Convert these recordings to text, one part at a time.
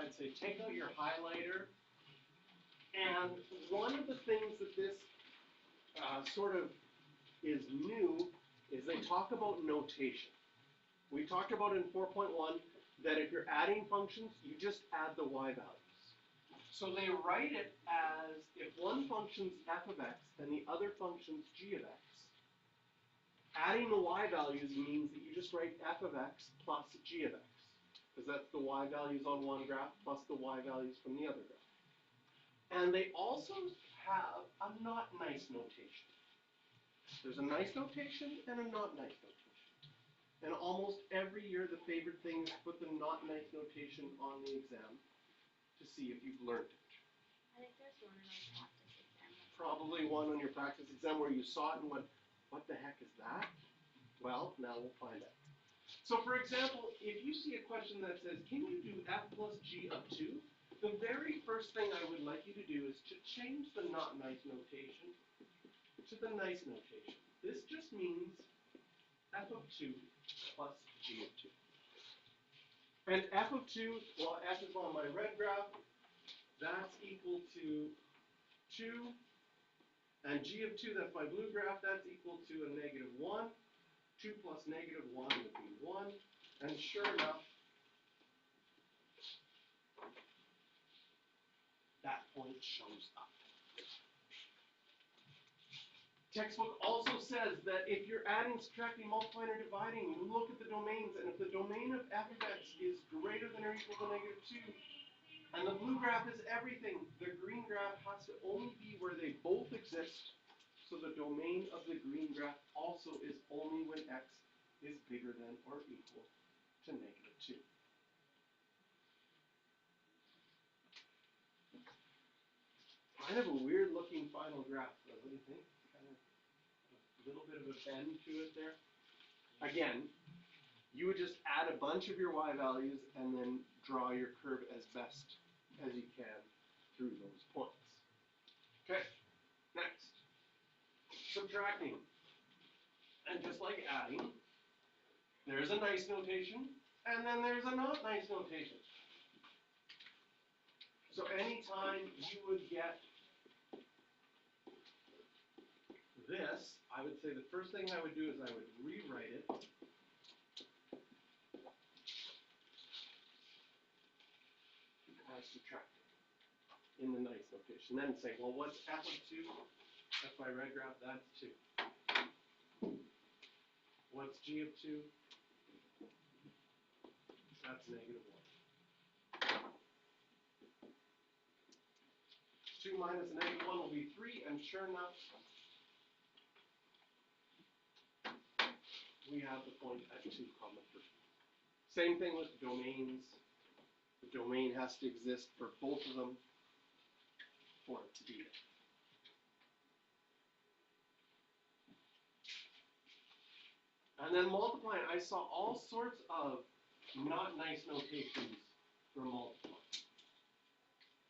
I'd say take out your highlighter. And one of the things that this sort of is new is they talk about notation. We talked about in 4.1 that if you're adding functions, you just add the y values. So they write it as if one function's f of x and the other function's g of x, adding the y values means that you just write f of x plus g of x, because that's the y values on one graph plus the y values from the other graph. And they also have a not nice notation. There's a nice notation and a not nice notation. And almost every year the favorite thing is to put the not nice notation on the exam to see if you've learned it. I think there's one in our practice exam. Probably one on your practice exam where you saw it and went, what the heck is that? Well, now we'll find out. So for example, if you see a question that says, can you do f plus g of 2? The very first thing I would like you to do is to change the not nice notation to the nice notation. This just means f of 2 plus g of 2. And f of 2, well, f is on my red graph, that's equal to 2. And g of 2, that's my blue graph, that's equal to a negative 1. 2 plus negative 1 would be 1. And sure enough, that point shows up. Textbook also says that if you're adding, subtracting, multiplying, or dividing, you look at the domains, and if the domain of f of x is greater than or equal to negative 2, and the blue graph is everything, the green graph has to only be where they both exist, so the domain of the green graph also is only when x is bigger than or equal to negative 2. Kind of a weird looking final graph, though. What do you think? Kind of a little bit of a bend to it there. Again, you would just add a bunch of your y values and then draw your curve as best as you can through those points. Okay, next. Subtracting. And just like adding, there's a nice notation, and then there's a not nice notation. So anytime you would get this, I would say the first thing I would do is I would rewrite it as subtracting in the nice notation. Then say, well, what's f of 2? That's my red graph, that's 2. What's g of 2? That's negative 1. 2 minus a negative 1 will be 3, and sure enough, we have the point at 2, 3. Same thing with domains. The domain has to exist for both of them for it to be there. And then multiplying, I saw all sorts of not nice notations for multiplying.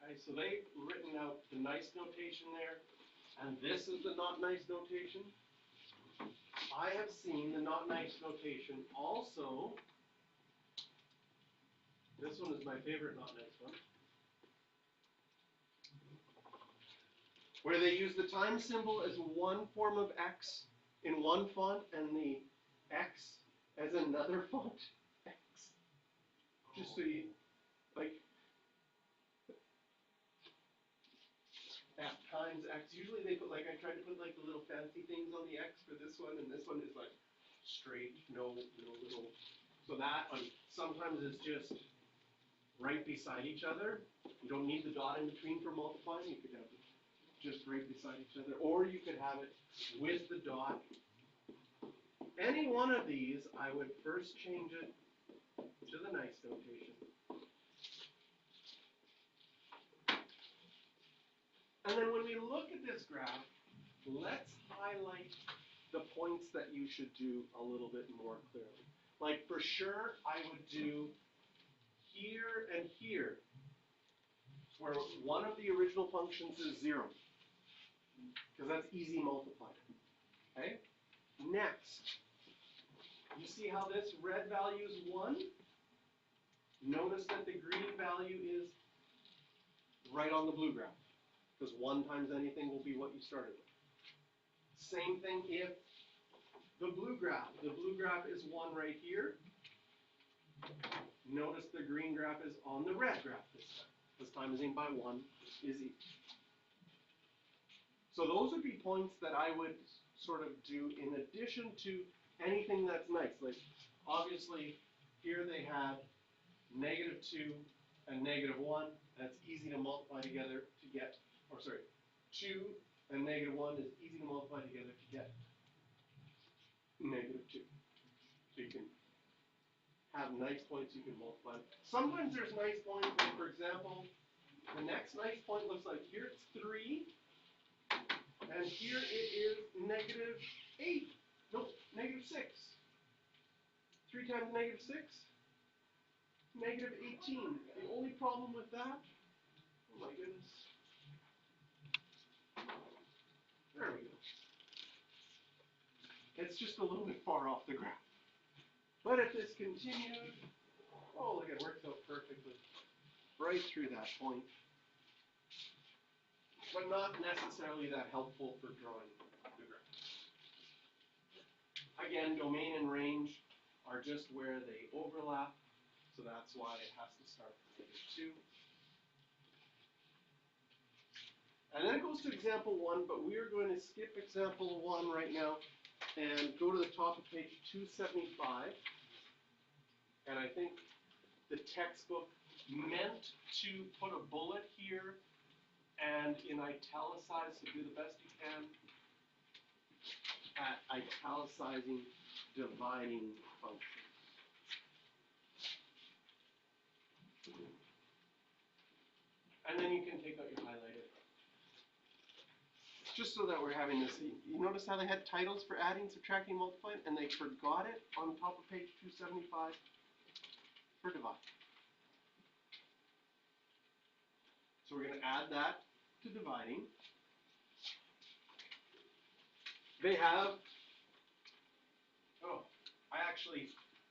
Okay, so they've written out the nice notation there, and this is the not nice notation. I have seen the not nice notation also. This one is my favorite not nice one, where they use the times symbol as one form of x in one font and the x as another font x. Just so you, like, f times x. Usually they put, like, I tried to put like the little fancy things on the x for this one, and this one is like straight, no little. So that one sometimes it's just right beside each other. You don't need the dot in between for multiplying. You could have it just right beside each other, or you could have it with the dot. Any one of these, I would first change it to the nice notation. And then when we look at this graph, let's highlight the points that you should do a little bit more clearly. Like for sure, I would do here and here, where one of the original functions is 0, because that's easy multiplier. Okay? Next, you see how this red value is 1? Notice that the green value is right on the blue graph, because 1 times anything will be what you started with. Same thing if the blue graph is 1 right here. Notice the green graph is on the red graph this time, because timesing by 1 is equal. So those would be points that I would sort of do in addition to anything that's nice. Like, obviously, here they had -2 and -1. That's easy to multiply together to get, or sorry, 2 and -1 is easy to multiply together to get -2. So you can have nice points you can multiply. Sometimes there's nice points, like for example, the next nice point looks like here it's 3, and here it is -8. Nope, -6. 3 times -6? -18. The only problem with that, oh my goodness. There we go. It's just a little bit far off the graph. But if this continued, oh look, it works out perfectly. Right through that point. But not necessarily that helpful for drawing the graph. Again, domain and range are just where they overlap, so that's why it has to start from -2. And then it goes to example 1, but we are going to skip example 1 right now and go to the top of page 275. And I think the textbook meant to put a bullet here and in italicized, so do the best you can at italicizing dividing functions. And then you can take out your highlighter. Just so that we're having this, you notice how they had titles for adding, subtracting, multiplying, and they forgot it on top of page 275 for divide. So we're going to add that to dividing. They have,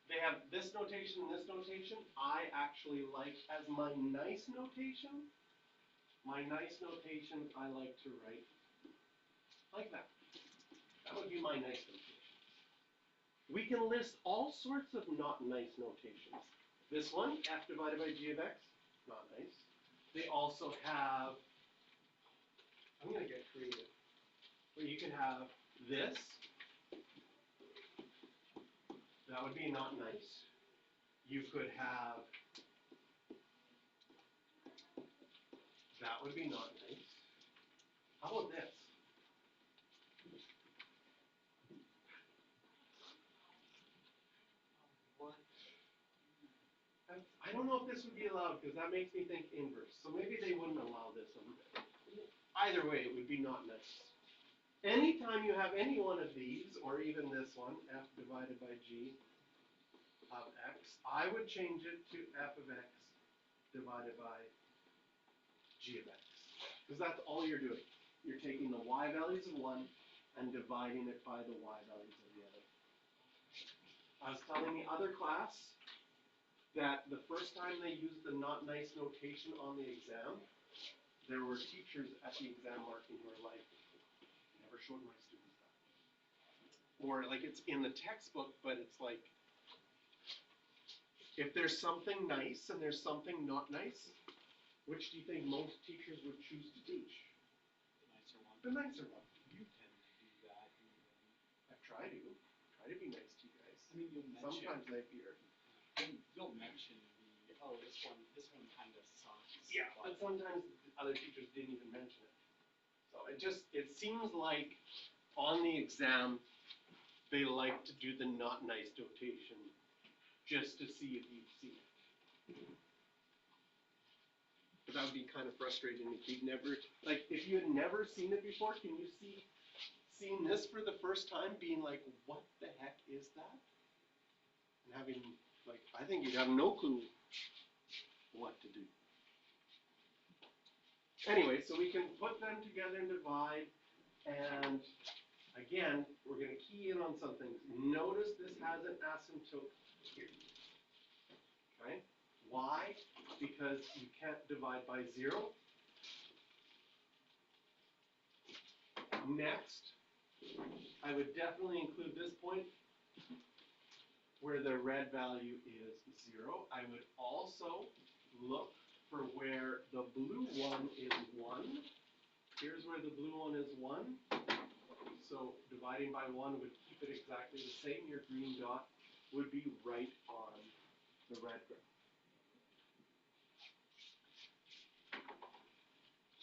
they have this notation and this notation. I actually like as my nice notation. My nice notation I like to write like that. That would be my nice notation. We can list all sorts of not nice notations. This one, f divided by g of x, not nice. They also have, I'm going to get creative, but you can have this. That would be not nice. You could have, that would be not nice. How about this? What? I don't know if this would be allowed because that makes me think inverse. So maybe they wouldn't allow this one. Either way, it would be not nice. Anytime you have any one of these, or even this one, f divided by g of x, I would change it to f of x divided by g of x. Because that's all you're doing. You're taking the y values of one and dividing it by the y values of the other. I was telling the other class that the first time they used the not nice notation on the exam, there were teachers at the exam marking who were like, never showed my students that. Or like it's in the textbook, but it's like, if there's something nice and there's something not nice, which do you think most teachers would choose to teach? The nicer one. The nicer one. You tend to do that. I've tried to. Try to be nice to you guys. I mean, you'll mention. Sometimes I fear. You'll mention the, oh, this one kind of sucks. Yeah, but sometimes other teachers didn't even mention it. So it seems like on the exam, they like to do the not nice notation just to see if you've seen it. But that would be kind of frustrating if you'd never, like if you had never seen it before, can you seeing this for the first time being like, what the heck is that? And having, like, I think you'd have no clue what to do. Anyway, so we can put them together and divide, and again, we're going to key in on something. Notice this has an asymptote here. Okay? Why? Because you can't divide by 0. Next, I would definitely include this point where the red value is 0. I would also look for where the blue one is 1. Here's where the blue one is 1. So dividing by 1 would keep it exactly the same. Your green dot would be right on the red graph.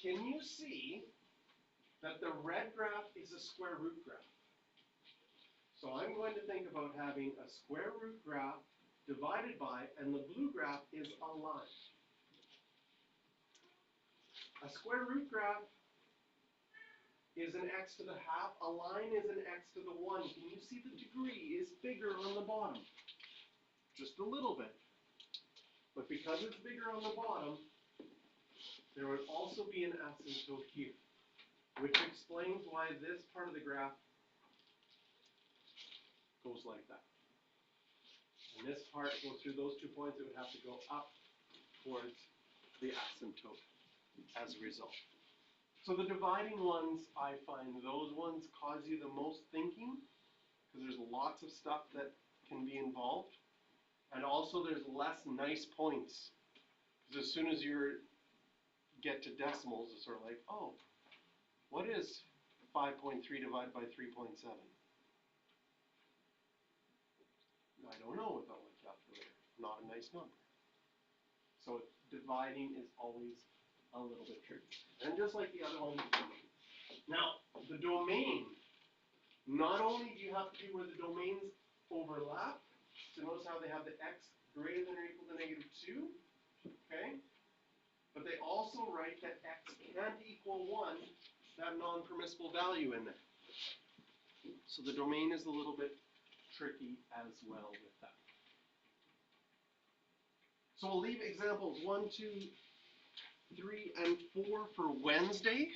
Can you see that the red graph is a square root graph? So I'm going to think about having a square root graph divided by, and the blue graph is a line. A square root graph is an x to the half. A line is an x to the 1. Can you see the degree is bigger on the bottom? Just a little bit. But because it's bigger on the bottom, there would also be an asymptote here, which explains why this part of the graph goes like that. And this part goes through those 2 points. It would have to go up towards the asymptote as a result. So the dividing ones, I find those ones cause you the most thinking, because there's lots of stuff that can be involved. And also there's less nice points. Because as soon as you get to decimals, it's sort of like, oh, what is 5.3 divided by 3.7? I don't know without my calculator. Not a nice number. So dividing is always a little bit tricky. And just like the other one, now the domain, not only do you have to do where the domains overlap, so notice how they have the x greater than or equal to -2, okay? But they also write that x can't equal 1, that non-permissible value in there. So the domain is a little bit tricky as well with that. So we'll leave examples 1, 2, 3, and 4 for Wednesday.